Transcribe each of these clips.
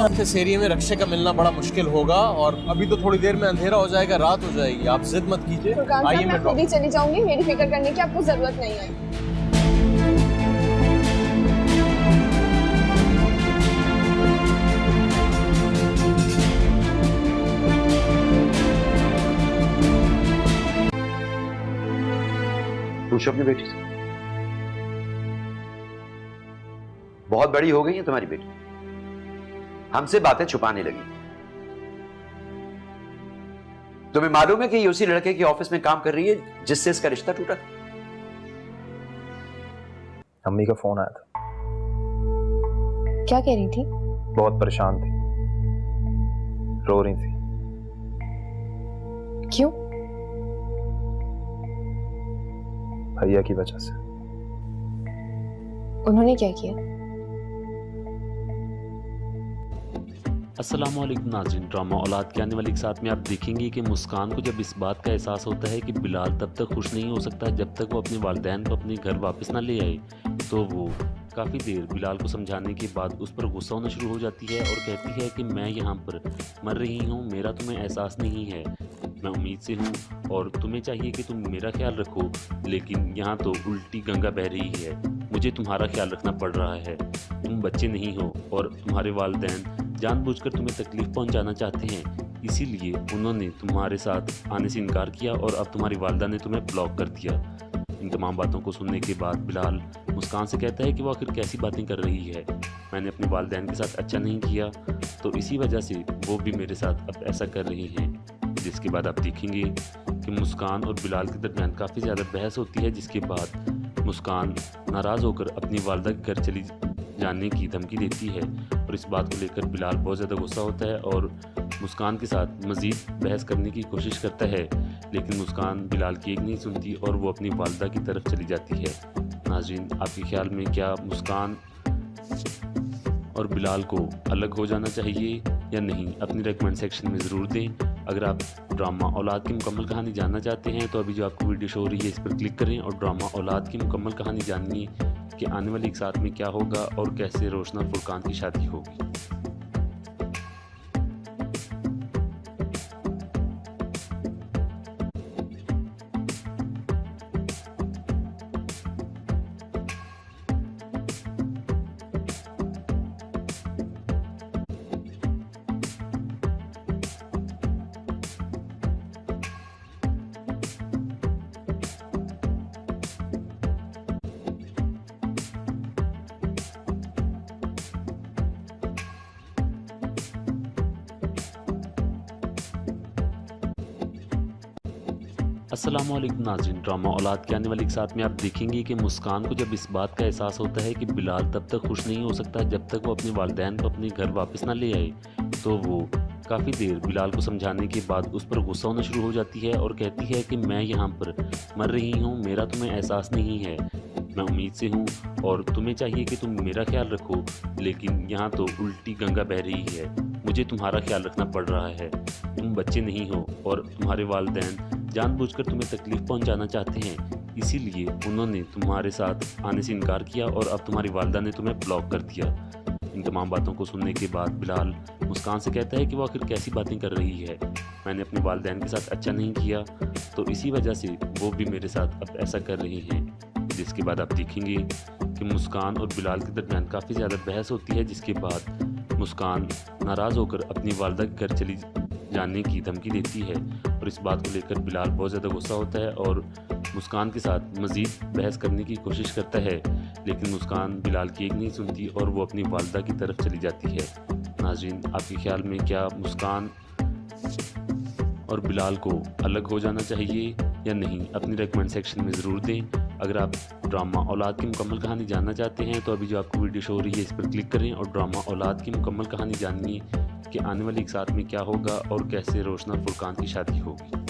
इस एरिया में रक्षे का मिलना बड़ा मुश्किल होगा और अभी तो थोड़ी देर में अंधेरा हो जाएगा, रात हो जाएगी। आप जिद मत कीजिए, आइए मैं खुद ही चली जाऊंगी, मेरी फिक्र करने की आपको जरूरत नहीं है। पूछो अपनी बेटी से। बहुत बड़ी हो गई है तुम्हारी बेटी, हमसे बातें छुपाने लगी। तुम्हें मालूम है कि ये उसी लड़के के ऑफिस में काम कर रही है जिससे इसका रिश्ता टूटा। अम्मी का फोन आया था। क्या कह रही थी? बहुत परेशान थी, रो रही थी। क्यों? भैया की वजह से। उन्होंने क्या किया? अस्सलामुअलैकुम नाज़रीन, ड्रामा औलाद के आने वाले के साथ में आप देखेंगे कि मुस्कान को जब इस बात का एहसास होता है कि बिलाल तब तक खुश नहीं हो सकता जब तक वो अपने वालिदैन को अपने घर वापस ना ले आए, तो वो काफ़ी देर बिलाल को समझाने के बाद उस पर गुस्सा होना शुरू हो जाती है और कहती है कि मैं यहाँ पर मर रही हूँ, मेरा तुम्हें एहसास नहीं है, मैं उम्मीद से हूँ और तुम्हें चाहिए कि तुम मेरा ख्याल रखो, लेकिन यहाँ तो उल्टी गंगा बह रही है, मुझे तुम्हारा ख्याल रखना पड़ रहा है। तुम बच्चे नहीं हो और तुम्हारे वालिदैन जानबूझकर तुम्हें तकलीफ़ पहुंचाना चाहते हैं, इसीलिए उन्होंने तुम्हारे साथ आने से इनकार किया और अब तुम्हारी वालिदा ने तुम्हें ब्लॉक कर दिया। इन तमाम बातों को सुनने के बाद बिलाल मुस्कान से कहता है कि वो आखिर कैसी बातें कर रही है, मैंने अपने वालिदैन के साथ अच्छा नहीं किया तो इसी वजह से वो भी मेरे साथ अब ऐसा कर रही हैं। जिसके बाद आप देखेंगे कि मुस्कान और बिलाल के दरमियान काफ़ी ज़्यादा बहस होती है, जिसके बाद मुस्कान नाराज़ होकर अपनी वालिदा के घर चली जाने की धमकी देती है और इस बात को लेकर बिलाल बहुत ज़्यादा गुस्सा होता है और मुस्कान के साथ मज़ीद बहस करने की कोशिश करता है, लेकिन मुस्कान बिलाल की एक नहीं सुनती और वो अपनी वालिदा की तरफ चली जाती है। नाज़रीन, आपके ख्याल में क्या मुस्कान और बिलाल को अलग हो जाना चाहिए या नहीं? अपनी रेकमेंड सेक्शन में ज़रूर दें। अगर आप ड्रामा औलाद की मुकम्मल कहानी जानना चाहते हैं तो अभी जो आपको वीडियो शो हो रही है इस पर क्लिक करें और ड्रामा औलाद की मुकम्मल कहानी जानिए कि आने वाले एक साथ में क्या होगा और कैसे रोशन और फुरकान की शादी होगी। अस्सलामुअलैकुम नाज़रीन, ड्रामा औलाद के आने वाले के साथ में आप देखेंगे कि मुस्कान को जब इस बात का एहसास होता है कि बिलाल तब तक खुश नहीं हो सकता जब तक वो अपने वालिदैन को अपने घर वापस ना ले आए, तो वो काफ़ी देर बिलाल को समझाने के बाद उस पर गुस्सा होना शुरू हो जाती है और कहती है कि मैं यहाँ पर मर रही हूँ, मेरा तुम्हें एहसास नहीं है, मैं उम्मीद से हूँ और तुम्हें चाहिए कि तुम मेरा ख्याल रखो, लेकिन यहाँ तो उल्टी गंगा बह रही है, मुझे तुम्हारा ख्याल रखना पड़ रहा है। तुम बच्चे नहीं हो और तुम्हारे वालिदैन जानबूझकर तुम्हें तकलीफ़ पहुंचाना चाहते हैं, इसीलिए उन्होंने तुम्हारे साथ आने से इनकार किया और अब तुम्हारी वालिदा ने तुम्हें ब्लॉक कर दिया। इन तमाम बातों को सुनने के बाद बिलाल मुस्कान से कहता है कि वो आखिर कैसी बातें कर रही है, मैंने अपने वालिदैन के साथ अच्छा नहीं किया तो इसी वजह से वो भी मेरे साथ अब ऐसा कर रही हैं। जिसके बाद आप देखेंगे कि मुस्कान और बिलाल के दरमियान काफ़ी ज़्यादा बहस होती है, जिसके बाद मुस्कान नाराज़ होकर अपनी वालिदा के घर चली जाने की धमकी देती है और इस बात को लेकर बिलाल बहुत ज़्यादा गुस्सा होता है और मुस्कान के साथ मज़ीद बहस करने की कोशिश करता है, लेकिन मुस्कान बिलाल की एक नहीं सुनती और वो अपनी वालिदा की तरफ चली जाती है। नाज़रीन, आपके ख्याल में क्या मुस्कान और बिलाल को अलग हो जाना चाहिए या नहीं? अपनी रेकमेंड सेक्शन में ज़रूर दें। अगर आप ड्रामा औलाद की मुकम्मल कहानी जानना चाहते हैं तो अभी जो आपको वीडियो शो हो रही है इस पर क्लिक करें और ड्रामा औलाद की मुकम्मल कहानी जानिए कि आने वाले एक साथ में क्या होगा और कैसे रोशन और फुरकान की शादी होगी।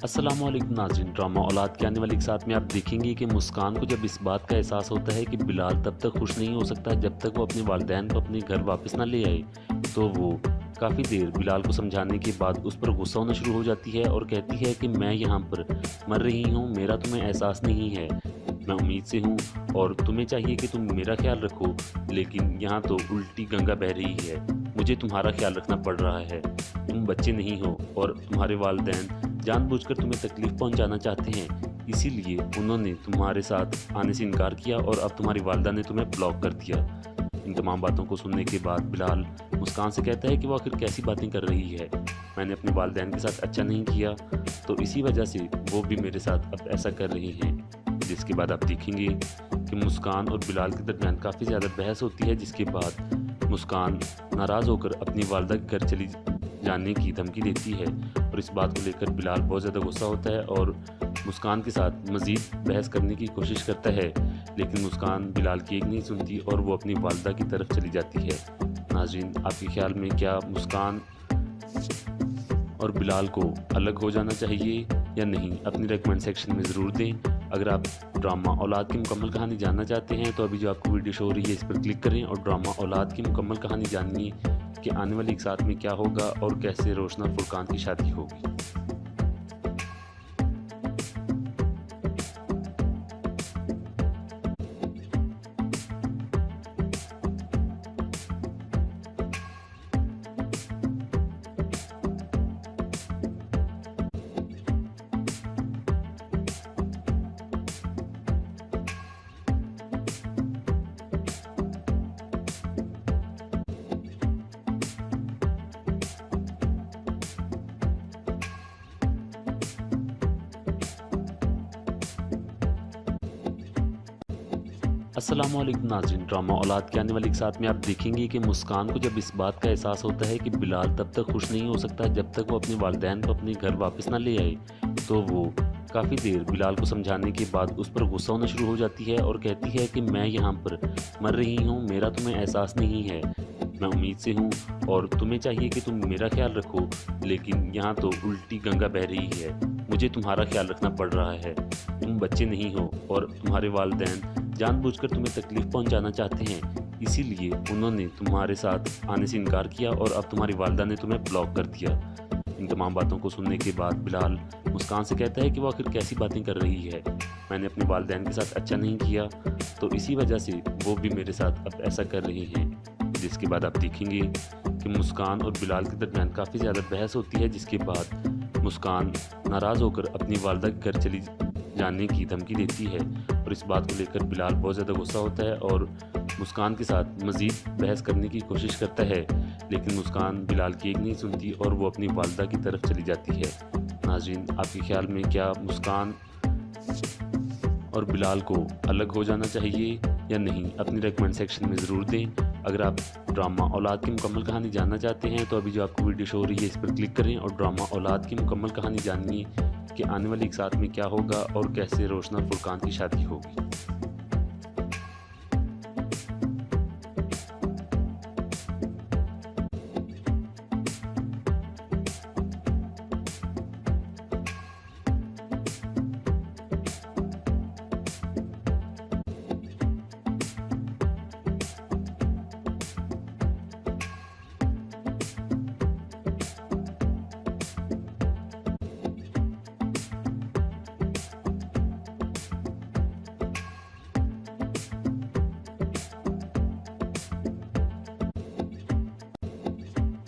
अस्सलामुअलैकुम नाज़रीन, ड्रामा औलाद के आने वाली के साथ में आप देखेंगे कि मुस्कान को जब इस बात का एहसास होता है कि बिलाल तब तक खुश नहीं हो सकता जब तक वो अपने वालिदैन को अपने घर वापस ना ले आए, तो वो काफ़ी देर बिलाल को समझाने के बाद उस पर गुस्सा होना शुरू हो जाती है और कहती है कि मैं यहाँ पर मर रही हूँ, मेरा तुम्हें एहसास नहीं है, मैं उम्मीद से हूँ और तुम्हें चाहिए कि तुम मेरा ख्याल रखो, लेकिन यहाँ तो उल्टी गंगा बह रही है, मुझे तुम्हारा ख्याल रखना पड़ रहा है, तुम बच्चे नहीं हो और तुम्हारे वालिदैन जानबूझकर तुम्हें तकलीफ़ पहुंचाना चाहते हैं, इसीलिए उन्होंने तुम्हारे साथ आने से इनकार किया और अब तुम्हारी वालिदा ने तुम्हें ब्लॉक कर दिया। इन तमाम बातों को सुनने के बाद बिलाल मुस्कान से कहता है कि वो आखिर कैसी बातें कर रही है, मैंने अपने वालिदैन के साथ अच्छा नहीं किया तो इसी वजह से वो भी मेरे साथ अब ऐसा कर रही हैं। जिसके बाद आप देखेंगे कि मुस्कान और बिलाल के दरमियान काफ़ी ज़्यादा बहस होती है, जिसके बाद मुस्कान नाराज़ होकर अपनी वालिदा के घर चली जाने की धमकी देती है और इस बात को लेकर बिलाल बहुत ज़्यादा गुस्सा होता है और मुस्कान के साथ मज़ीद बहस करने की कोशिश करता है, लेकिन मुस्कान बिलाल की एक नहीं सुनती और वो अपनी वालिदा की तरफ चली जाती है। नाज़रीन, आपके ख्याल में क्या मुस्कान और बिलाल को अलग हो जाना चाहिए या नहीं? अपनी रेकमेंड सेक्शन में ज़रूर दें। अगर आप ड्रामा औलाद की मुकम्मल कहानी जानना चाहते हैं तो अभी जो आपको वीडियो शो हो रही है इस पर क्लिक करें और ड्रामा औलाद की मुकम्मल कहानी जानिए कि आने वाली एक साथ में क्या होगा और कैसे रोशन और फुरकान की शादी होगी। अस्सलामुअलैकुम नाज़रीन, ड्रामा औलाद के आने वाली के साथ में आप देखेंगे कि मुस्कान को जब इस बात का एहसास होता है कि बिलाल तब तक खुश नहीं हो सकता जब तक वो अपने वालिदैन को अपने घर वापस ना ले आए, तो वो काफ़ी देर बिलाल को समझाने के बाद उस पर गुस्सा होना शुरू हो जाती है और कहती है कि मैं यहाँ पर मर रही हूँ, मेरा तुम्हें एहसास नहीं है, मैं उम्मीद से हूँ और तुम्हें चाहिए कि तुम मेरा ख्याल रखो, लेकिन यहाँ तो उल्टी गंगा बह रही है, मुझे तुम्हारा ख्याल रखना पड़ रहा है, तुम बच्चे नहीं हो और तुम्हारे वालिदैन जानबूझकर तुम्हें तकलीफ़ पहुंचाना चाहते हैं, इसीलिए उन्होंने तुम्हारे साथ आने से इनकार किया और अब तुम्हारी वालिदा ने तुम्हें ब्लॉक कर दिया। इन तमाम बातों को सुनने के बाद बिलाल मुस्कान से कहता है कि वो आखिर कैसी बातें कर रही है, मैंने अपने वालिदैन के साथ अच्छा नहीं किया तो इसी वजह से वो भी मेरे साथ अब ऐसा कर रही हैं। जिसके बाद आप देखेंगे कि मुस्कान और बिलाल के दरमियान काफ़ी ज़्यादा बहस होती है, जिसके बाद मुस्कान नाराज़ होकर अपनी वालिदा के घर चली जाने की धमकी देती है और इस बात को लेकर बिलाल बहुत ज़्यादा गुस्सा होता है और मुस्कान के साथ मज़ीद बहस करने की कोशिश करता है, लेकिन मुस्कान बिलाल की एक नहीं सुनती और वो अपनी वालिदा की तरफ चली जाती है। नाज़रीन, आपके ख्याल में क्या मुस्कान और बिलाल को अलग हो जाना चाहिए या नहीं? अपनी रेकमेंड सेक्शन में ज़रूर दें। अगर आप ड्रामा औलाद की मुकम्मल कहानी जानना चाहते हैं तो अभी जो आपको वीडियो शो हो रही है इस पर क्लिक करें और ड्रामा औलाद की मुकम्मल कहानी जानिए कि आने वाली एक साथ में क्या होगा और कैसे रोशन और फुरकान की शादी होगी।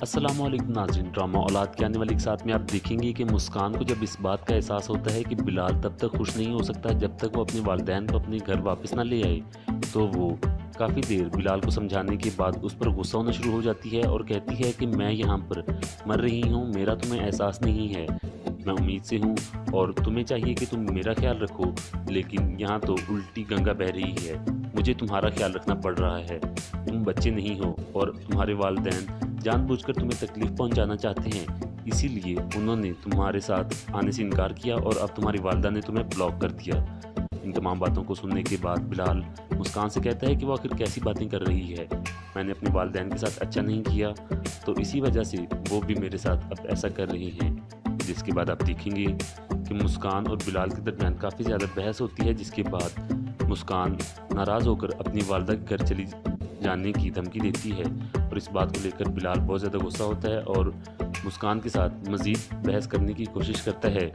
अस्सलामुअलैकुम नाज़रीन, ड्रामा औलाद के आने वाली के साथ में आप देखेंगे कि मुस्कान को जब इस बात का एहसास होता है कि बिलाल तब तक खुश नहीं हो सकता जब तक वो अपने वालिदैन को अपने घर वापस ना ले आए, तो वो काफ़ी देर बिलाल को समझाने के बाद उस पर गुस्सा होना शुरू हो जाती है और कहती है कि मैं यहाँ पर मर रही हूँ, मेरा तुम्हें एहसास नहीं है, मैं उम्मीद से हूँ और तुम्हें चाहिए कि तुम मेरा ख्याल रखो, लेकिन यहाँ तो उल्टी गंगा बह रही है, मुझे तुम्हारा ख्याल रखना पड़ रहा है, तुम बच्चे नहीं हो और तुम्हारे वालिदैन जानबूझकर तुम्हें तकलीफ़ पहुंचाना चाहते हैं, इसीलिए उन्होंने तुम्हारे साथ आने से इनकार किया और अब तुम्हारी वालिदा ने तुम्हें ब्लॉक कर दिया। इन तमाम बातों को सुनने के बाद बिलाल मुस्कान से कहता है कि वो आखिर कैसी बातें कर रही है, मैंने अपने वालिदैन के साथ अच्छा नहीं किया तो इसी वजह से वो भी मेरे साथ अब ऐसा कर रही हैं। जिसके बाद आप देखेंगे कि कि मुस्कान और बिलाल के दरमियान काफ़ी ज़्यादा बहस होती है, जिसके बाद मुस्कान नाराज़ होकर अपनी वालदा के घर चली जाने की धमकी देती है और इस बात को लेकर बिलाल बहुत ज़्यादा गुस्सा होता है और मुस्कान के साथ मज़ीद बहस करने की कोशिश करता है,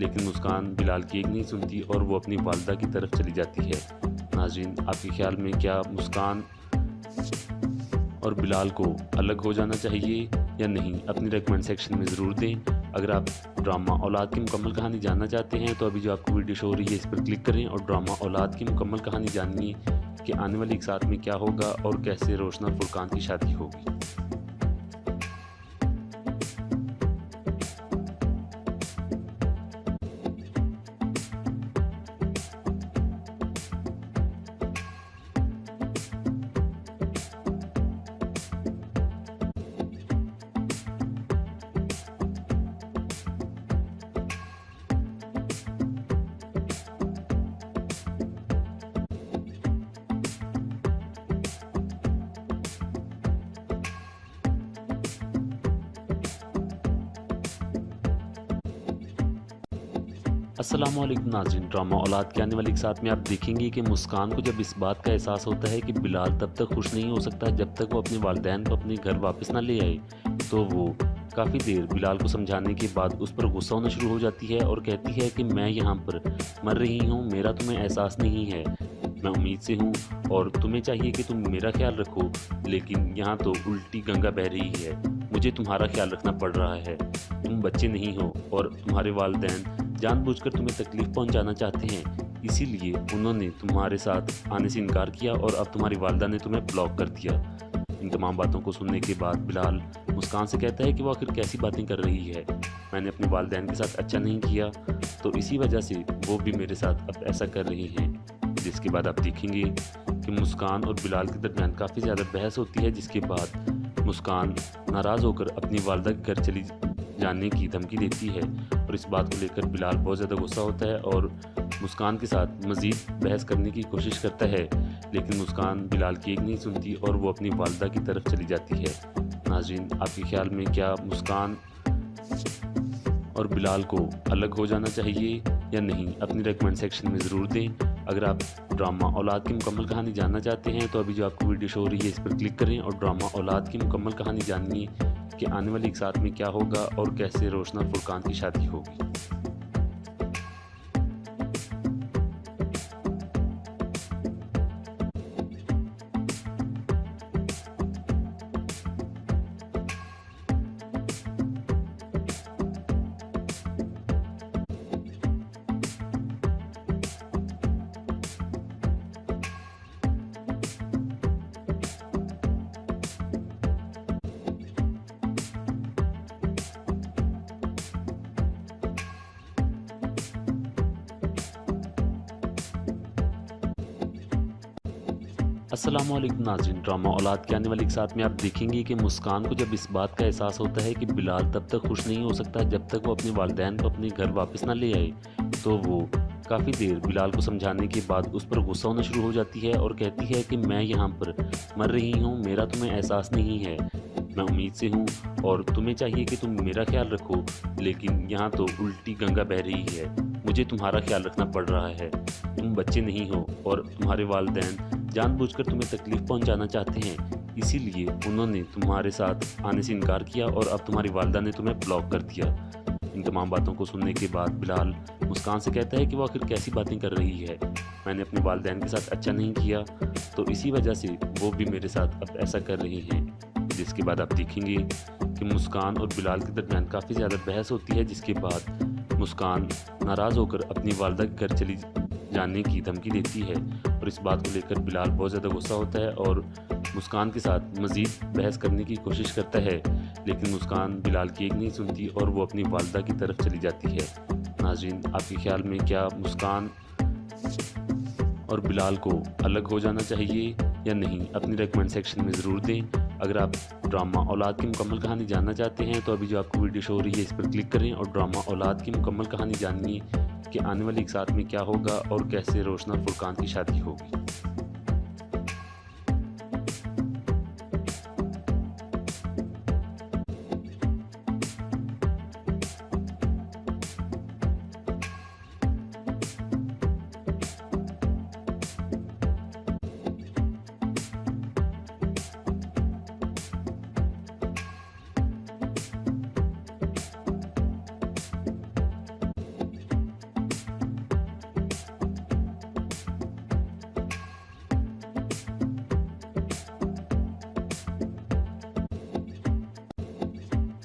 लेकिन मुस्कान बिलाल की एक नहीं सुनती और वो अपनी वालदा की तरफ चली जाती है। नाज़रीन, आपके ख्याल में क्या मुस्कान और बिलाल को अलग हो जाना चाहिए या नहीं? अपनी रेकमेंड सेक्शन में ज़रूर दें। अगर आप ड्रामा औलाद की मुकम्मल कहानी जानना चाहते हैं तो अभी जो आपको वीडियो शो हो रही है इस पर क्लिक करें और ड्रामा औलाद की मुकम्मल कहानी जानिए कि आने वाली एक साथ में क्या होगा और कैसे रोशन और फुरकान की शादी होगी। अस्सलामुअलैकुम नाज़रीन, ड्रामा औलाद के आने वाली के साथ में आप देखेंगे कि मुस्कान को जब इस बात का एहसास होता है कि बिलाल तब तक खुश नहीं हो सकता जब तक वो अपने वालिदैन को अपने घर वापस ना ले आए, तो वो काफ़ी देर बिलाल को समझाने के बाद उस पर गुस्सा होना शुरू हो जाती है और कहती है कि मैं यहाँ पर मर रही हूँ, मेरा तुम्हें एहसास नहीं है, मैं उम्मीद से हूँ और तुम्हें चाहिए कि तुम मेरा ख्याल रखो, लेकिन यहाँ तो उल्टी गंगा बह रही है, मुझे तुम्हारा ख्याल रखना पड़ रहा है, तुम बच्चे नहीं हो और तुम्हारे वालिदैन जानबूझकर तुम्हें तकलीफ़ पहुंचाना चाहते हैं, इसीलिए उन्होंने तुम्हारे साथ आने से इनकार किया और अब तुम्हारी वालिदा ने तुम्हें ब्लॉक कर दिया। इन तमाम बातों को सुनने के बाद बिलाल मुस्कान से कहता है कि वो आखिर कैसी बातें कर रही है, मैंने अपने वालिदैन के साथ अच्छा नहीं किया तो इसी वजह से वो भी मेरे साथ अब ऐसा कर रही हैं। जिसके बाद आप देखेंगे कि मुस्कान और बिलाल के दरमियान काफ़ी ज़्यादा बहस होती है, जिसके बाद मुस्कान नाराज़ होकर अपनी वालिदा के घर चली जाने की धमकी देती है और इस बात को लेकर बिलाल बहुत ज़्यादा गुस्सा होता है और मुस्कान के साथ मज़ीद बहस करने की कोशिश करता है, लेकिन मुस्कान बिलाल की एक नहीं सुनती और वो अपनी वालिदा की तरफ चली जाती है। नाज़रीन, आपके ख्याल में क्या मुस्कान और बिलाल को अलग हो जाना चाहिए या नहीं? अपनी रेकमेंड सेक्शन में ज़रूर दें। अगर आप ड्रामा औलाद की मुकम्मल कहानी जानना चाहते हैं तो अभी जो आपको वीडियो शो हो रही है इस पर क्लिक करें और ड्रामा औलाद की मुकम्मल कहानी जानिए कि आने वाली एक साथ में क्या होगा और कैसे रोशन और फुरकान की शादी होगी। अस्सलामुअलैकुम नाज़रीन, ड्रामा औलाद के आने वाली के साथ में आप देखेंगे कि मुस्कान को जब इस बात का एहसास होता है कि बिलाल तब तक खुश नहीं हो सकता जब तक वो अपने वालिदैन को अपने घर वापस ना ले आए, तो वो काफ़ी देर बिलाल को समझाने के बाद उस पर गुस्सा होना शुरू हो जाती है और कहती है कि मैं यहाँ पर मर रही हूँ, मेरा तुम्हें एहसास नहीं है, मैं उम्मीद से हूँ और तुम्हें चाहिए कि तुम मेरा ख्याल रखो, लेकिन यहाँ तो उल्टी गंगा बह रही है, मुझे तुम्हारा ख्याल रखना पड़ रहा है, तुम बच्चे नहीं हो और तुम्हारे वालिदैन जानबूझकर तुम्हें तकलीफ़ पहुंचाना चाहते हैं, इसीलिए उन्होंने तुम्हारे साथ आने से इनकार किया और अब तुम्हारी वालिदा ने तुम्हें ब्लॉक कर दिया। इन तमाम बातों को सुनने के बाद बिलाल मुस्कान से कहता है कि वो आखिर कैसी बातें कर रही है, मैंने अपने वालिदैन के साथ अच्छा नहीं किया तो इसी वजह से वो भी मेरे साथ अब ऐसा कर रही हैं। जिसके बाद आप देखेंगे कि मुस्कान और बिलाल के दरमियान काफ़ी ज़्यादा बहस होती है, जिसके बाद मुस्कान नाराज़ होकर अपनी वालिदा के घर चली जाने की धमकी देती है और इस बात को लेकर बिलाल बहुत ज़्यादा गुस्सा होता है और मुस्कान के साथ मज़ीद बहस करने की कोशिश करता है, लेकिन मुस्कान बिलाल की एक नहीं सुनती और वो अपनी वालिदा की तरफ चली जाती है। नाज़रीन, आपके ख्याल में क्या मुस्कान और बिलाल को अलग हो जाना चाहिए या नहीं? अपनी रेकमेंड सेक्शन में ज़रूर दें। अगर आप ड्रामा औलाद की मुकम्मल कहानी जानना चाहते हैं तो अभी जो आपको वीडियो शो हो रही है इस पर क्लिक करें और ड्रामा औलाद की मुकम्मल कहानी जानिए कि आने वाली एक साथ में क्या होगा और कैसे रोशन और फुरकान की शादी होगी।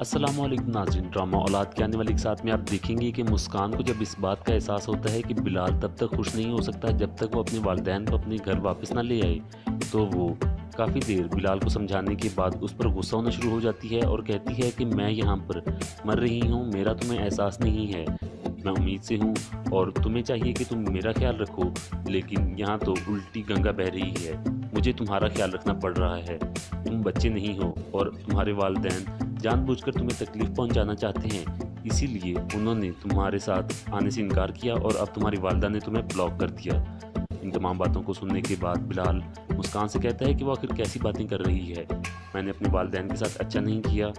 अस्सलामुअलैकुम नाज़रीन, ड्रामा औलाद के आने वाली एक साथ में आप देखेंगे कि मुस्कान को जब इस बात का एहसास होता है कि बिलाल तब तक खुश नहीं हो सकता जब तक वो अपने वालिदैन को अपने घर वापस ना ले आए, तो वो काफ़ी देर बिलाल को समझाने के बाद उस पर गुस्सा होना शुरू हो जाती है और कहती है कि मैं यहाँ पर मर रही हूँ, मेरा तुम्हें एहसास नहीं है, मैं उम्मीद से हूँ और तुम्हें चाहिए कि तुम मेरा ख्याल रखो, लेकिन यहाँ तो उल्टी गंगा बह रही है, मुझे तुम्हारा ख्याल रखना पड़ रहा है, तुम बच्चे नहीं हो और तुम्हारे वालिदैन जानबूझकर तुम्हें तकलीफ़ पहुंचाना चाहते हैं, इसीलिए उन्होंने तुम्हारे साथ आने से इनकार किया और अब तुम्हारी वालिदा ने तुम्हें ब्लॉक कर दिया। इन तमाम बातों को सुनने के बाद बिलाल मुस्कान से कहता है कि वो आखिर कैसी बातें कर रही है, मैंने अपने वालिदैन के साथ अच्छा नहीं किया,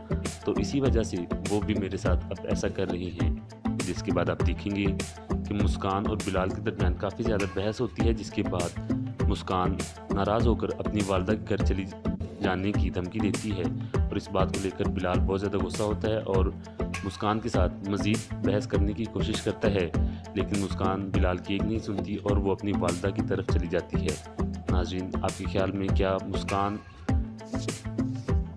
तो इसी वजह से वो भी मेरे साथ अब ऐसा कर रही हैं। जिसके बाद आप देखेंगे कि मुस्कान और बिलाल के दरमियान काफ़ी ज़्यादा बहस होती है, जिसके बाद मुस्कान नाराज़ होकर अपनी वालिदा के घर चली जाने की धमकी देती है और इस बात को लेकर बिलाल बहुत ज़्यादा गुस्सा होता है और मुस्कान के साथ मज़ीद बहस करने की कोशिश करता है, लेकिन मुस्कान बिलाल की एक नहीं सुनती और वो अपनी वालिदा की तरफ चली जाती है। नाज़रीन, आपके ख्याल में क्या मुस्कान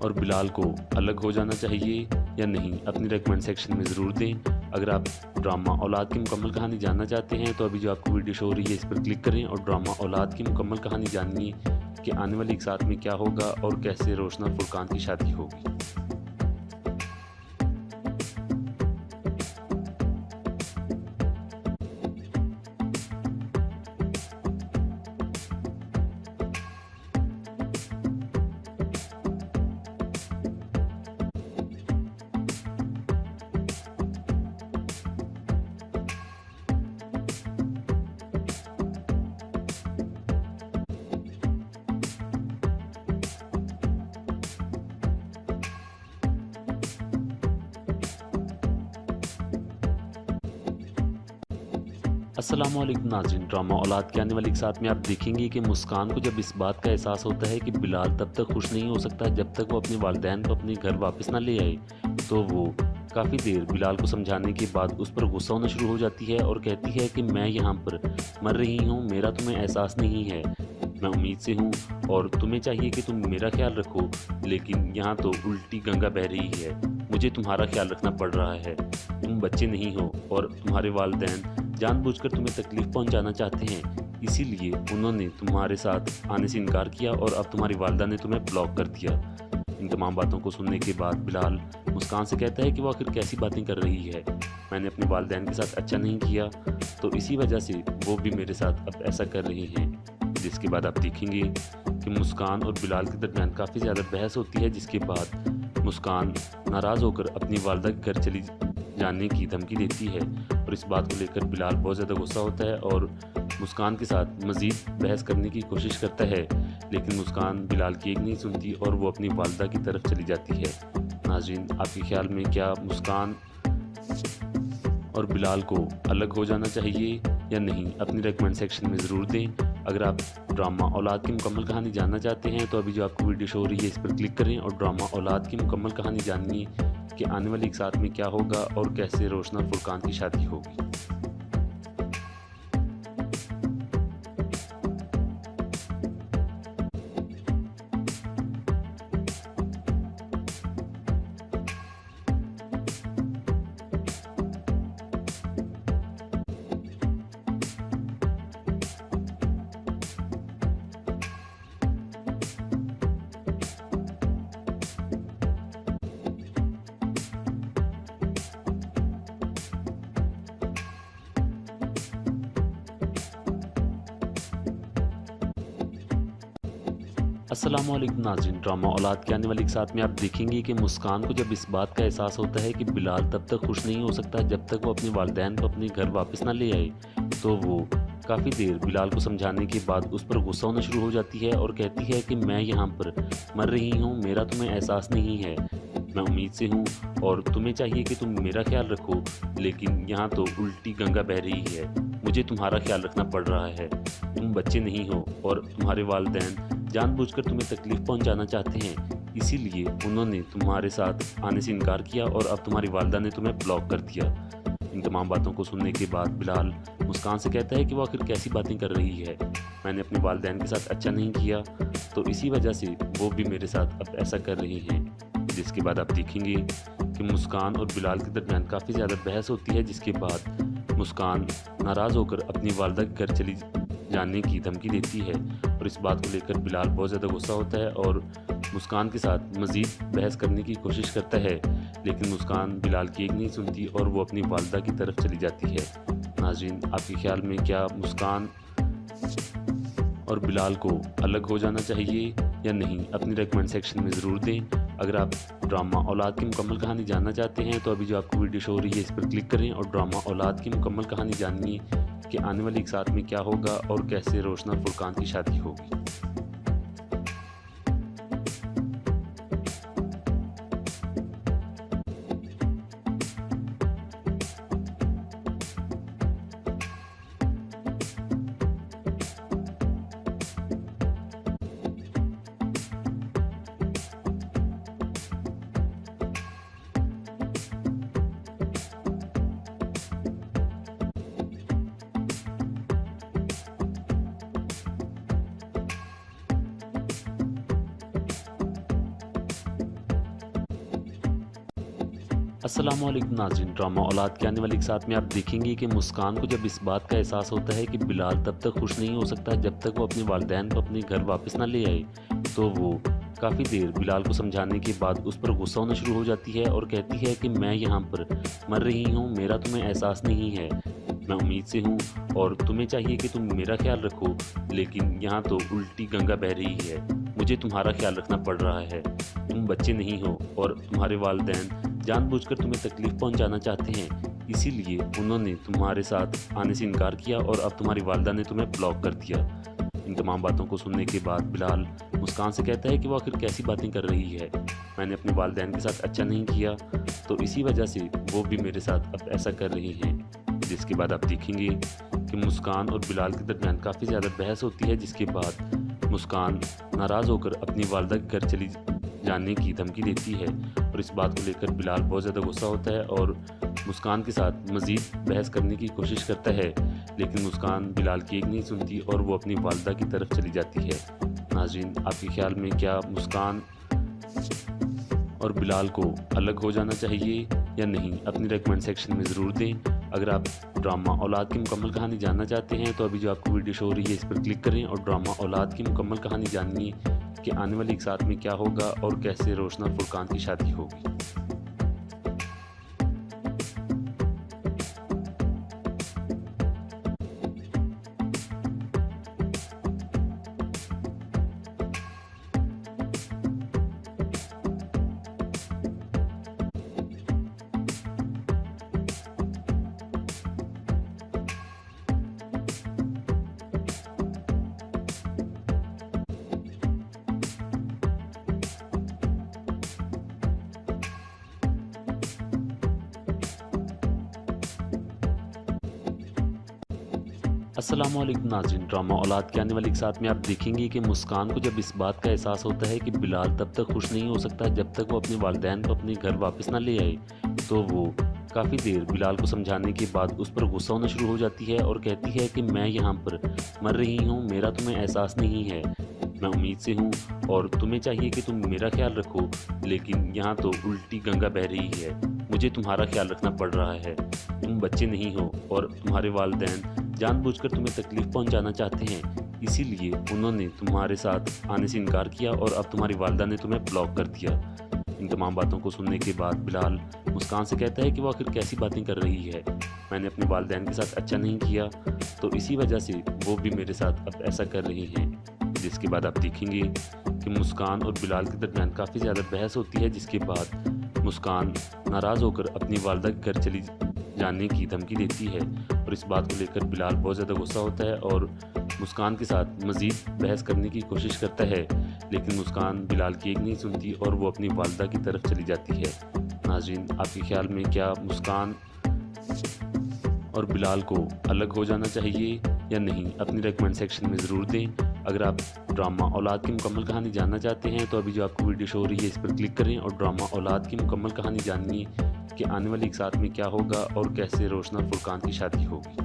और बिलाल को अलग हो जाना चाहिए या नहीं? अपनी रेकमेंड सेक्शन में ज़रूर दें। अगर आप ड्रामा औलाद की मुकम्मल कहानी जानना चाहते हैं तो अभी जो आपको वीडियो शो हो रही है इस पर क्लिक करें और ड्रामा औलाद की मुकम्मल कहानी जानिए कि आने वाली एक साथ में क्या होगा और कैसे रोशन और फुरकान की शादी होगी। अस्सलामुअलैकुम नाज़रीन, ड्रामा औलाद के आने वाली एक साथ में आप देखेंगे कि मुस्कान को जब इस बात का एहसास होता है कि बिलाल तब तक खुश नहीं हो सकता जब तक वो अपने वालिदैन को अपने घर वापस ना ले आए, तो वो काफ़ी देर बिलाल को समझाने के बाद उस पर गुस्सा होना शुरू हो जाती है और कहती है कि मैं यहाँ पर मर रही हूँ, मेरा तुम्हें एहसास नहीं है, मैं उम्मीद से हूँ और तुम्हें चाहिए कि तुम मेरा ख्याल रखो, लेकिन यहाँ तो उल्टी गंगा बह रही है, मुझे तुम्हारा ख्याल रखना पड़ रहा है, तुम बच्चे नहीं हो और तुम्हारे वालिदैन जानबूझकर तुम्हें तकलीफ़ पहुंचाना चाहते हैं, इसीलिए उन्होंने तुम्हारे साथ आने से इनकार किया और अब तुम्हारी वालिदा ने तुम्हें ब्लॉक कर दिया। इन तमाम बातों को सुनने के बाद बिलाल मुस्कान से कहता है कि वो आखिर कैसी बातें कर रही है, मैंने अपने वालिदैन के साथ अच्छा नहीं किया, तो इसी वजह से वो भी मेरे साथ अब ऐसा कर रही हैं। जिसके बाद आप देखेंगे कि मुस्कान और बिलाल के दरमियान काफ़ी ज़्यादा बहस होती है, जिसके बाद मुस्कान नाराज़ होकर अपनी वालिदा के घर चली जाने की धमकी देती है और इस बात को लेकर बिलाल बहुत ज़्यादा गुस्सा होता है और मुस्कान के साथ मज़ीद बहस करने की कोशिश करता है, लेकिन मुस्कान बिलाल की एक नहीं सुनती और वो अपनी वालिदा की तरफ चली जाती है। नाज़रीन, आपके ख्याल में क्या मुस्कान और बिलाल को अलग हो जाना चाहिए या नहीं? अपनी रेकमेंड सेक्शन में ज़रूर दें। अगर आप ड्रामा औलाद की मुकम्मल कहानी जानना चाहते हैं तो अभी जो आपको वीडियो शो हो रही है इस पर क्लिक करें और ड्रामा औलाद की मुकम्मल कहानी जानिए कि आने वाली एक साथ में क्या होगा और कैसे रोशन और फुरकान की शादी होगी। अस्सलामुअलैकुम नाज़रीन, ड्रामा औलाद के आने वाली एक साथ में आप देखेंगे कि मुस्कान को जब इस बात का एहसास होता है कि बिलाल तब तक खुश नहीं हो सकता जब तक वो अपने वालिदैन को अपने घर वापस ना ले आए, तो वो काफ़ी देर बिलाल को समझाने के बाद उस पर गुस्सा होना शुरू हो जाती है और कहती है कि मैं यहाँ पर मर रही हूँ, मेरा तुम्हें एहसास नहीं है, मैं उम्मीद से हूँ और तुम्हें चाहिए कि तुम मेरा ख्याल रखो, लेकिन यहाँ तो उल्टी गंगा बह रही है, मुझे तुम्हारा ख्याल रखना पड़ रहा है, तुम बच्चे नहीं हो और तुम्हारे वालिदैन जानबूझकर तुम्हें तकलीफ़ पहुंचाना चाहते हैं, इसीलिए उन्होंने तुम्हारे साथ आने से इनकार किया और अब तुम्हारी वालिदा ने तुम्हें ब्लॉक कर दिया। इन तमाम बातों को सुनने के बाद बिलाल मुस्कान से कहता है कि वो आखिर कैसी बातें कर रही है, मैंने अपने वालिदैन के साथ अच्छा नहीं किया, तो इसी वजह से वो भी मेरे साथ अब ऐसा कर रही हैं। जिसके बाद आप देखेंगे कि मुस्कान और बिलाल के दरमियान काफ़ी ज़्यादा बहस होती है, जिसके बाद मुस्कान नाराज़ होकर अपनी वालदा के घर चली जाने की धमकी देती है और इस बात को लेकर बिलाल बहुत ज़्यादा गुस्सा होता है और मुस्कान के साथ मज़ीद बहस करने की कोशिश करता है, लेकिन मुस्कान बिलाल की एक नहीं सुनती और वो अपनी वालदा की तरफ चली जाती है। नाज़रीन, आपके ख्याल में क्या मुस्कान और बिलाल को अलग हो जाना चाहिए या नहीं? अपनी रेकमेंड सेक्शन में ज़रूर दें। अगर आप ड्रामा औलाद की मुकम्मल कहानी जानना चाहते हैं तो अभी जो आपको वीडियो शो हो रही है इस पर क्लिक करें और ड्रामा औलाद की मुकम्मल कहानी जानिए कि आने वाली एक साथ में क्या होगा और कैसे रोशन और फुरकान की शादी होगी। अस्सलामुअलैकुम नाज़रीन, ड्रामा औलाद के आने वाली एक साथ में आप देखेंगे कि मुस्कान को जब इस बात का एहसास होता है कि बिलाल तब तक खुश नहीं हो सकता जब तक वो अपने वालिदैन को अपने घर वापस ना ले आए, तो वो काफ़ी देर बिलाल को समझाने के बाद उस पर गुस्सा होना शुरू हो जाती है और कहती है कि मैं यहाँ पर मर रही हूँ, मेरा तुम्हें एहसास नहीं है, मैं उम्मीद से हूँ और तुम्हें चाहिए कि तुम मेरा ख्याल रखो, लेकिन यहाँ तो उल्टी गंगा बह रही है, मुझे तुम्हारा ख्याल रखना पड़ रहा है, तुम बच्चे नहीं हो और तुम्हारे वालिदैन जानबूझकर तुम्हें तकलीफ़ पहुंचाना चाहते हैं, इसीलिए उन्होंने तुम्हारे साथ आने से इनकार किया और अब तुम्हारी वालदा ने तुम्हें ब्लॉक कर दिया। इन तमाम बातों को सुनने के बाद बिलाल मुस्कान से कहता है कि वो आखिर कैसी बातें कर रही है, मैंने अपने वालिदैन के साथ अच्छा नहीं किया तो इसी वजह से वो भी मेरे साथ अब ऐसा कर रही हैं। जिसके बाद आप देखेंगे कि मुस्कान और बिलाल के दरमियान काफ़ी ज़्यादा बहस होती है, जिसके बाद मुस्कान नाराज़ होकर अपनी वालदा के घर चली जाने की धमकी देती है और इस बात को लेकर बिलाल बहुत ज़्यादा गुस्सा होता है और मुस्कान के साथ मज़ीद बहस करने की कोशिश करता है, लेकिन मुस्कान बिलाल की एक नहीं सुनती और वो अपनी वालदा की तरफ चली जाती है। नाज़रीन, आपके ख्याल में क्या मुस्कान और बिलाल को अलग हो जाना चाहिए या नहीं? अपनी रेकमेंड सेक्शन में ज़रूर दें। अगर आप ड्रामा औलाद की मुकम्मल कहानी जानना चाहते हैं तो अभी जो आपको वीडियो शो हो रही है इस पर क्लिक करें और ड्रामा औलाद की मुकम्मल कहानी जानिए कि आने वाली एक साथ में क्या होगा और कैसे रोशन और फुरकान की शादी होगी। अस्सलामुअलैकुम नाज़रीन, ड्रामा औलाद के आने वाली एक साथ में आप देखेंगे कि मुस्कान को जब इस बात का एहसास होता है कि बिलाल तब तक खुश नहीं हो सकता जब तक वो अपने वालिदैन को अपने घर वापस ना ले आए, तो वो काफ़ी देर बिलाल को समझाने के बाद उस पर गुस्सा होना शुरू हो जाती है और कहती है कि मैं यहाँ पर मर रही हूँ, मेरा तुम्हें एहसास नहीं है, मैं उम्मीद से हूँ और तुम्हें चाहिए कि तुम मेरा ख्याल रखो, लेकिन यहाँ तो उल्टी गंगा बह रही है, मुझे तुम्हारा ख्याल रखना पड़ रहा है, तुम बच्चे नहीं हो और तुम्हारे वालिदैन जानबूझकर तुम्हें तकलीफ़ पहुंचाना चाहते हैं, इसीलिए उन्होंने तुम्हारे साथ आने से इनकार किया और अब तुम्हारी वालदा ने तुम्हें ब्लॉक कर दिया। इन तमाम बातों को सुनने के बाद बिलाल मुस्कान से कहता है कि वो आखिर कैसी बातें कर रही है, मैंने अपने वालिदैन के साथ अच्छा नहीं किया तो इसी वजह से वो भी मेरे साथ अब ऐसा कर रही हैं। जिसके बाद आप देखेंगे कि मुस्कान और बिलाल के दरमियान काफ़ी ज़्यादा बहस होती है, जिसके बाद मुस्कान नाराज़ होकर अपनी वालदा के घर चली जाने की धमकी देती है और इस बात को लेकर बिलाल बहुत ज़्यादा गुस्सा होता है और मुस्कान के साथ मज़ीद बहस करने की कोशिश करता है, लेकिन मुस्कान बिलाल की एक नहीं सुनती और वो अपनी वालदा की तरफ चली जाती है। नाज़रीन, आपके ख्याल में क्या मुस्कान और बिलाल को अलग हो जाना चाहिए या नहीं? अपनी रेकमेंड सेक्शन में ज़रूर दें। अगर आप ड्रामा औलाद की मुकम्मल कहानी जानना चाहते हैं तो अभी जो आपको वीडियो शो हो रही है इस पर क्लिक करें और ड्रामा औलाद की मुकम्मल कहानी जानिए कि आने वाली एक साथ में क्या होगा और कैसे रोशन और फुरकान की शादी होगी।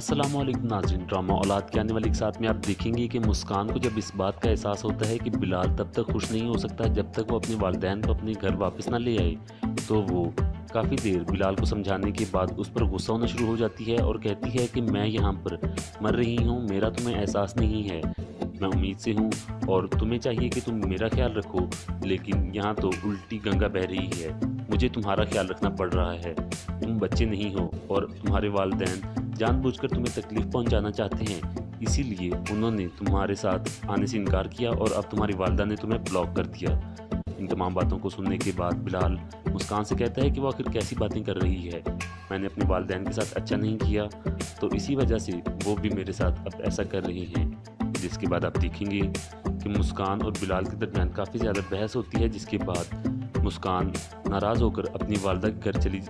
अस्सलामुअलैकुम नाज़रीन, ड्रामा औलाद के आने वाली एक साथ में आप देखेंगे कि मुस्कान को जब इस बात का एहसास होता है कि बिलाल तब तक खुश नहीं हो सकता जब तक वो अपने वालिदैन को अपने घर वापस ना ले आए, तो वो काफ़ी देर बिलाल को समझाने के बाद उस पर गुस्सा होना शुरू हो जाती है और कहती है कि मैं यहाँ पर मर रही हूँ, मेरा तुम्हें एहसास नहीं है, मैं उम्मीद से हूँ और तुम्हें चाहिए कि तुम मेरा ख्याल रखो, लेकिन यहाँ तो उल्टी गंगा बह रही है, मुझे तुम्हारा ख्याल रखना पड़ रहा है, तुम बच्चे नहीं हो और तुम्हारे वालिदैन जानबूझकर तुम्हें तकलीफ़ पहुंचाना चाहते हैं, इसीलिए उन्होंने तुम्हारे साथ आने से इनकार किया और अब तुम्हारी वालिदा ने तुम्हें ब्लॉक कर दिया। इन तमाम बातों को सुनने के बाद बिलाल मुस्कान से कहता है कि वो आखिर कैसी बातें कर रही है, मैंने अपने वालिदैन के साथ अच्छा नहीं किया तो इसी वजह से वो भी मेरे साथ अब ऐसा कर रही हैं। जिसके बाद आप देखेंगे कि मुस्कान और बिलाल के दरमियान काफ़ी ज़्यादा बहस होती है, जिसके बाद मुस्कान नाराज़ होकर अपनी वालिदा के घर चली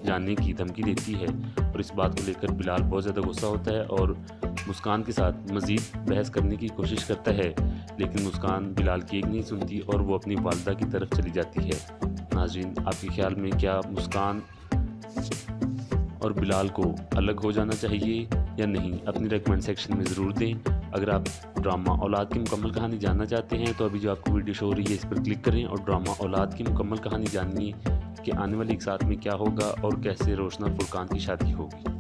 जाने की धमकी देती है और इस बात को लेकर बिलाल बहुत ज़्यादा गुस्सा होता है और मुस्कान के साथ मज़ीद बहस करने की कोशिश करता है, लेकिन मुस्कान बिलाल की एक नहीं सुनती और वो अपनी वालिदा की तरफ चली जाती है। नाज़रीन, आपके ख्याल में क्या मुस्कान और बिलाल को अलग हो जाना चाहिए या नहीं? अपनी रेकमेंड सेक्शन में ज़रूर दें। अगर आप ड्रामा औलाद की मुकम्मल कहानी जानना चाहते हैं तो अभी जो आपको वीडियो शो हो रही है इस पर क्लिक करें और ड्रामा औलाद की मुकम्मल कहानी जानिए कि आने वाली एक साथ में क्या होगा और कैसे रोशन और फुरकान की शादी होगी।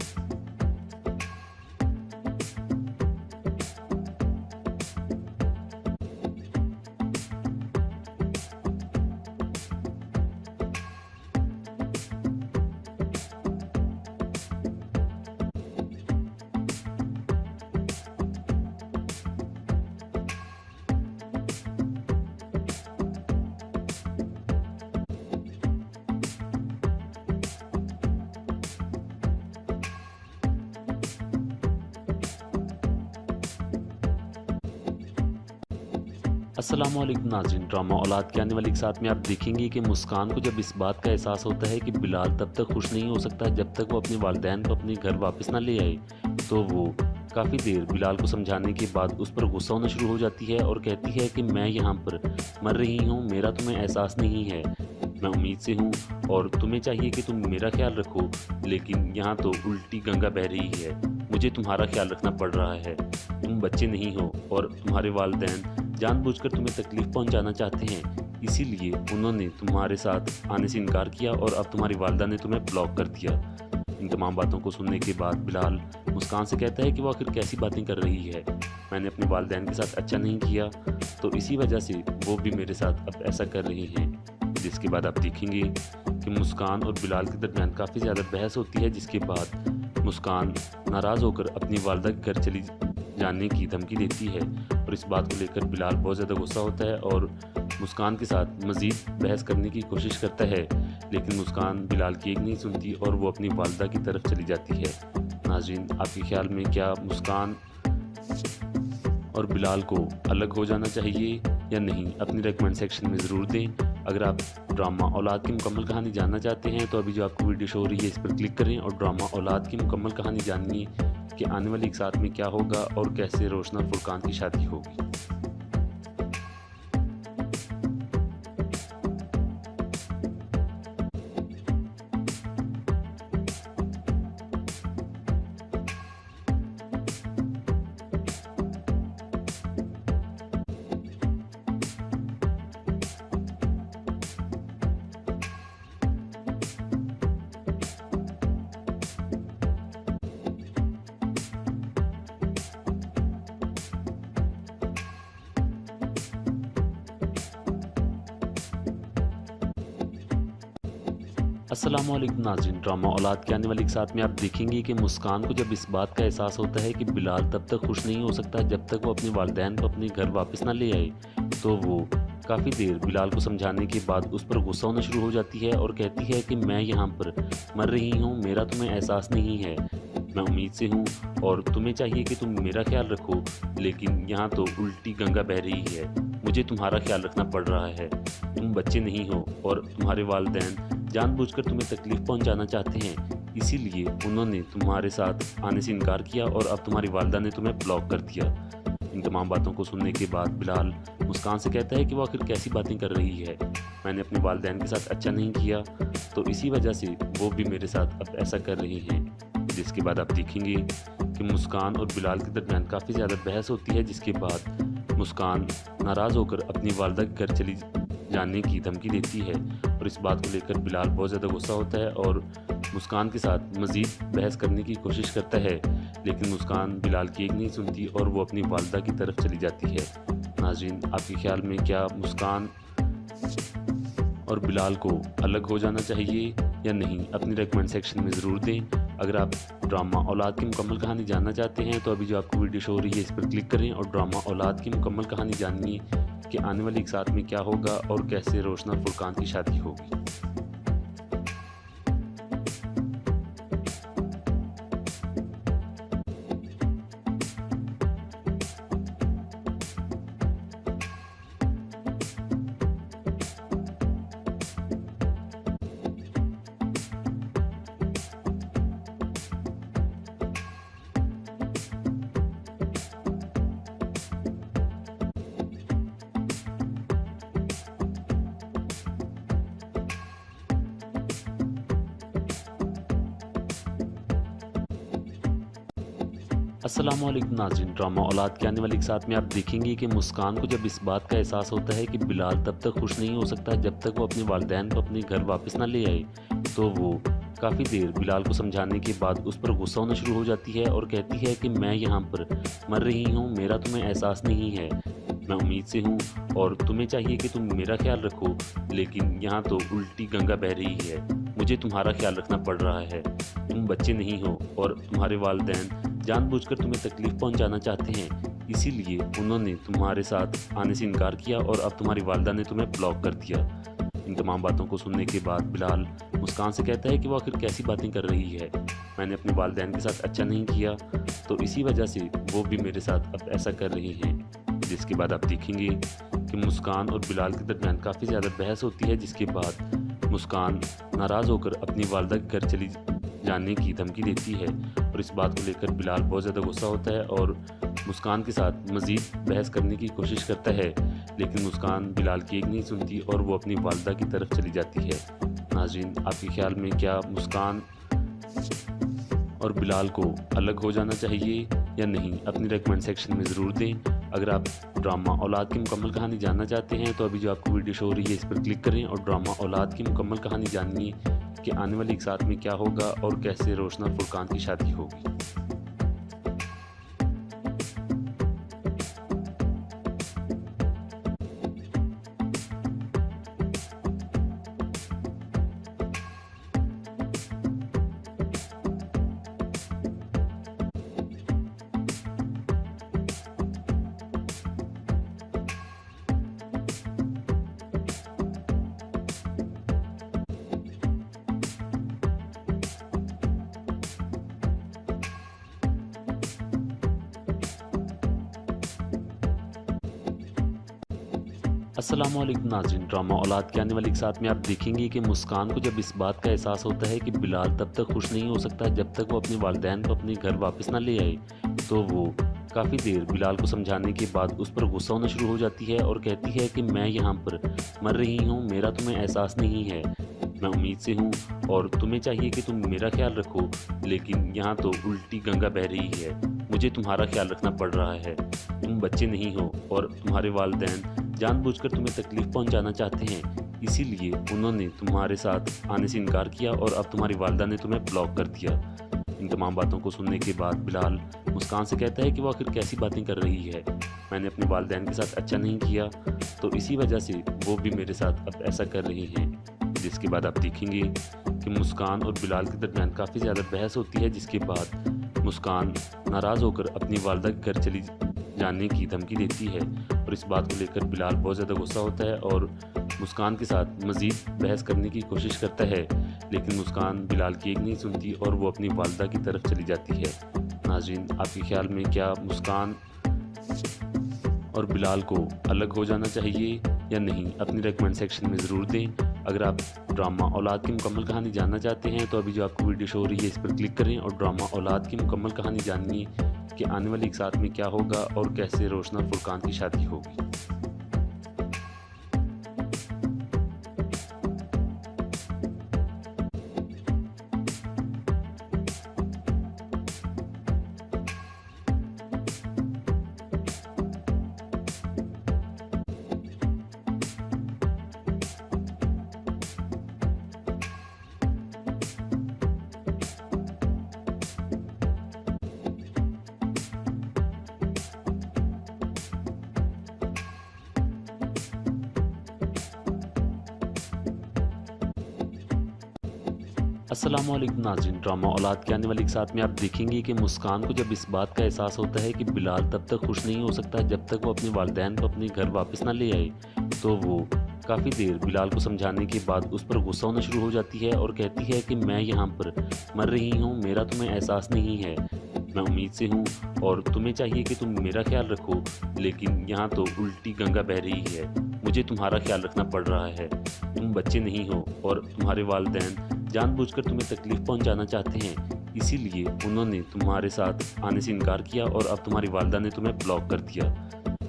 अस्सलामुअलैकुम नाज़रीन, ड्रामा औलाद के आने वाली एक साथ में आप देखेंगे कि मुस्कान को जब इस बात का एहसास होता है कि बिलाल तब तक खुश नहीं हो सकता जब तक वो अपने वालिदैन को अपने घर वापस ना ले आए, तो वो काफ़ी देर बिलाल को समझाने के बाद उस पर गुस्सा होना शुरू हो जाती है और कहती है कि मैं यहाँ पर मर रही हूँ, मेरा तुम्हें एहसास नहीं है, मैं उम्मीद से हूँ और तुम्हें चाहिए कि तुम मेरा ख्याल रखो, लेकिन यहाँ तो उल्टी गंगा बह रही है, मुझे तुम्हारा ख्याल रखना पड़ रहा है, तुम बच्चे नहीं हो और तुम्हारे वालिदैन जानबूझकर तुम्हें तकलीफ़ पहुंचाना चाहते हैं, इसीलिए उन्होंने तुम्हारे साथ आने से इनकार किया और अब तुम्हारी वालिदा ने तुम्हें ब्लॉक कर दिया। इन तमाम बातों को सुनने के बाद बिलाल मुस्कान से कहता है कि वो आखिर कैसी बातें कर रही है, मैंने अपने वालिदैन के साथ अच्छा नहीं किया तो इसी वजह से वो भी मेरे साथ अब ऐसा कर रही हैं। जिसके बाद आप देखेंगे कि मुस्कान और बिलाल के दरमियान काफ़ी ज़्यादा बहस होती है, जिसके बाद मुस्कान नाराज़ होकर अपनी वालिदा के घर चली जाने की धमकी देती है और इस बात को लेकर बिलाल बहुत ज़्यादा गुस्सा होता है और मुस्कान के साथ मज़ीद बहस करने की कोशिश करता है, लेकिन मुस्कान बिलाल की एक नहीं सुनती और वो अपनी वालिदा की तरफ चली जाती है। नाज़रीन, आपके ख्याल में क्या मुस्कान और बिलाल को अलग हो जाना चाहिए या नहीं? अपनी रेकमेंड सेक्शन में ज़रूर दें। अगर आप ड्रामा औलाद की मुकम्मल कहानी जानना चाहते हैं तो अभी जो आपको वीडियो शो हो रही है इस पर क्लिक करें और ड्रामा औलाद की मुकम्मल कहानी जानिए कि आने वाली एक साथ में क्या होगा और कैसे रोशन और फुरकान की शादी होगी। अस्सलामुअलैकुम नाज़रीन, ड्रामा औलाद के आने वाली एक साथ में आप देखेंगे कि मुस्कान को जब इस बात का एहसास होता है कि बिलाल तब तक खुश नहीं हो सकता जब तक वो अपने वालिदैन को अपने घर वापस ना ले आए, तो वो काफ़ी देर बिलाल को समझाने के बाद उस पर गुस्सा होना शुरू हो जाती है और कहती है कि मैं यहाँ पर मर रही हूँ, मेरा तुम्हें एहसास नहीं है, मैं उम्मीद से हूँ और तुम्हें चाहिए कि तुम मेरा ख्याल रखो, लेकिन यहाँ तो उल्टी गंगा बह रही है, मुझे तुम्हारा ख्याल रखना पड़ रहा है, तुम बच्चे नहीं हो और तुम्हारे वालिदैन जानबूझकर तुम्हें तकलीफ़ पहुंचाना चाहते हैं, इसीलिए उन्होंने तुम्हारे साथ आने से इनकार किया और अब तुम्हारी वालिदा ने तुम्हें ब्लॉक कर दिया। इन तमाम बातों को सुनने के बाद बिलाल मुस्कान से कहता है कि वो आखिर कैसी बातें कर रही है, मैंने अपने वालिदैन के साथ अच्छा नहीं किया तो इसी वजह से वो भी मेरे साथ अब ऐसा कर रही हैं। जिसके बाद आप देखेंगे कि मुस्कान और बिलाल के दरमियान काफ़ी ज़्यादा बहस होती है, जिसके बाद मुस्कान नाराज़ होकर अपनी वालदा के घर चली जाने की धमकी देती है और इस बात को लेकर बिलाल बहुत ज़्यादा गुस्सा होता है और मुस्कान के साथ मज़ीद बहस करने की कोशिश करता है, लेकिन मुस्कान बिलाल की एक नहीं सुनती और वो अपनी वालदा की तरफ चली जाती है। नाज़रीन, आपके ख्याल में क्या मुस्कान और बिलाल को अलग हो जाना चाहिए या नहीं? अपनी रेकमेंड सेक्शन में ज़रूर दें। अगर आप ड्रामा औलाद की मुकम्मल कहानी जानना चाहते हैं तो अभी जो आपको वीडियो शो हो रही है इस पर क्लिक करें और ड्रामा औलाद की मुकम्मल कहानी जानिए कि आने वाली एक साथ में क्या होगा और कैसे रोशन और फुरकान की शादी होगी। अस्सलामुअलैकुम नाज़रीन, ड्रामा औलाद के आने वाली एक साथ में आप देखेंगे कि मुस्कान को जब इस बात का एहसास होता है कि बिलाल तब तक खुश नहीं हो सकता जब तक वो अपने वालिदैन को अपने घर वापस ना ले आए, तो वो काफ़ी देर बिलाल को समझाने के बाद उस पर गुस्सा होना शुरू हो जाती है और कहती है कि मैं यहाँ पर मर रही हूँ, मेरा तुम्हें एहसास नहीं है, मैं उम्मीद से हूँ और तुम्हें चाहिए कि तुम मेरा ख्याल रखो, लेकिन यहाँ तो उल्टी गंगा बह रही है, मुझे तुम्हारा ख्याल रखना पड़ रहा है, तुम बच्चे नहीं हो और तुम्हारे वालिदैन जानबूझकर तुम्हें तकलीफ़ पहुंचाना चाहते हैं, इसीलिए उन्होंने तुम्हारे साथ आने से इनकार किया और अब तुम्हारी वालिदा ने तुम्हें ब्लॉक कर दिया। इन तमाम बातों को सुनने के बाद बिलाल मुस्कान से कहता है कि वो आखिर कैसी बातें कर रही है, मैंने अपने वालिदैन के साथ अच्छा नहीं किया तो इसी वजह से वो भी मेरे साथ अब ऐसा कर रही हैं। जिसके बाद आप देखेंगे कि मुस्कान और बिलाल के दरमियान काफ़ी ज़्यादा बहस होती है, जिसके बाद मुस्कान नाराज़ होकर अपनी वालिदा के घर चली जाने की धमकी देती है और इस बात को लेकर बिलाल बहुत ज़्यादा गुस्सा होता है और मुस्कान के साथ मज़ीद बहस करने की कोशिश करता है, लेकिन मुस्कान बिलाल की एक नहीं सुनती और वो अपनी वालिदा की तरफ चली जाती है। नाज़रीन, आपके ख्याल में क्या मुस्कान और बिलाल को अलग हो जाना चाहिए या नहीं? अपनी रेकमेंड सेक्शन में ज़रूर दें। अगर आप ड्रामा औलाद की मुकम्मल कहानी जानना चाहते हैं तो अभी जो आपको वीडियो शो हो रही है इस पर क्लिक करें और ड्रामा औलाद की मुकम्मल कहानी जानिए कि आने वाली एक साथ में क्या होगा और कैसे रोशन और फुरकान की शादी होगी। अस्सलामुअलैकुम नाज़रीन, ड्रामा औलाद के आने वाली एक साथ में आप देखेंगे कि मुस्कान को जब इस बात का एहसास होता है कि बिलाल तब तक खुश नहीं हो सकता जब तक वो अपने वालिदैन को अपने घर वापस ना ले आए, तो वो काफ़ी देर बिलाल को समझाने के बाद उस पर गुस्सा होना शुरू हो जाती है और कहती है कि मैं यहाँ पर मर रही हूँ, मेरा तुम्हें एहसास नहीं है, मैं उम्मीद से हूँ और तुम्हें चाहिए कि तुम मेरा ख्याल रखो, लेकिन यहाँ तो उल्टी गंगा बह रही है, मुझे तुम्हारा ख्याल रखना पड़ रहा है, तुम बच्चे नहीं हो और तुम्हारे वालिदैन जानबूझकर तुम्हें तकलीफ़ पहुंचाना चाहते हैं, इसीलिए उन्होंने तुम्हारे साथ आने से इनकार किया और अब तुम्हारी वालिदा ने तुम्हें ब्लॉक कर दिया। इन तमाम बातों को सुनने के बाद बिलाल मुस्कान से कहता है कि वो आखिर कैसी बातें कर रही है, मैंने अपने वालिदैन के साथ अच्छा नहीं किया तो इसी वजह से वो भी मेरे साथ अब ऐसा कर रही हैं। जिसके बाद आप देखेंगे कि मुस्कान और बिलाल के दरमियान काफ़ी ज़्यादा बहस होती है, जिसके बाद मुस्कान नाराज़ होकर अपनी वालिदा के घर चली जाने की धमकी देती है और इस बात को लेकर बिलाल बहुत ज़्यादा गुस्सा होता है और मुस्कान के साथ मज़ीद बहस करने की कोशिश करता है, लेकिन मुस्कान बिलाल की एक नहीं सुनती और वो अपनी वालिदा की तरफ चली जाती है। नाज़रीन, आपके ख्याल में क्या मुस्कान और बिलाल को अलग हो जाना चाहिए या नहीं? अपनी रेकमेंड सेक्शन में ज़रूर दें। अगर आप ड्रामा औलाद की मुकम्मल कहानी जानना चाहते हैं तो अभी जो आपको वीडियो शो हो रही है इस पर क्लिक करें और ड्रामा औलाद की मुकम्मल कहानी जानिए कि आने वाली एक साथ में क्या होगा और कैसे रोशन और फुरकान की शादी होगी। अस्सलामुअलैकुम नाज़रीन, ड्रामा औलाद के आने वाली के साथ में आप देखेंगे कि मुस्कान को जब इस बात का एहसास होता है कि बिलाल तब तक खुश नहीं हो सकता जब तक वो अपने वालिदैन को अपने घर वापस ना ले आए, तो वो काफ़ी देर बिलाल को समझाने के बाद उस पर गुस्सा होना शुरू हो जाती है और कहती है कि मैं यहाँ पर मर रही हूँ, मेरा तुम्हें एहसास नहीं है, मैं उम्मीद से हूँ और तुम्हें चाहिए कि तुम मेरा ख्याल रखो, लेकिन यहाँ तो उल्टी गंगा बह रही है, मुझे तुम्हारा ख्याल रखना पड़ रहा है, तुम बच्चे नहीं हो और तुम्हारे वालिदैन जानबूझकर तुम्हें तकलीफ़ पहुंचाना चाहते हैं, इसीलिए उन्होंने तुम्हारे साथ आने से इनकार किया और अब तुम्हारी वालिदा ने तुम्हें ब्लॉक कर दिया।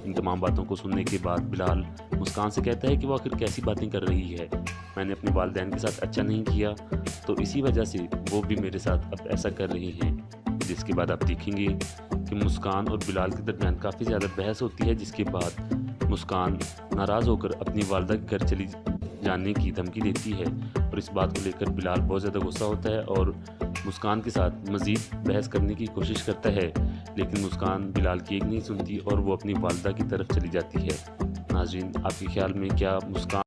इन तमाम बातों को सुनने के बाद बिलाल मुस्कान से कहता है कि वो आखिर कैसी बातें कर रही है, मैंने अपने वालिदैन के साथ अच्छा नहीं किया तो इसी वजह से वो भी मेरे साथ अब ऐसा कर रही हैं। जिसके बाद आप देखेंगे कि मुस्कान और बिलाल के दरमियान काफ़ी ज़्यादा बहस होती है, जिसके बाद मुस्कान नाराज़ होकर अपनी वालिदा के घर चली जाने की धमकी देती है और इस बात को लेकर बिलाल बहुत ज़्यादा गुस्सा होता है और मुस्कान के साथ मज़ीद बहस करने की कोशिश करता है, लेकिन मुस्कान बिलाल की एक नहीं सुनती और वो अपनी वालिदा की तरफ चली जाती है। नाज़रीन, आपके ख्याल में क्या मुस्कान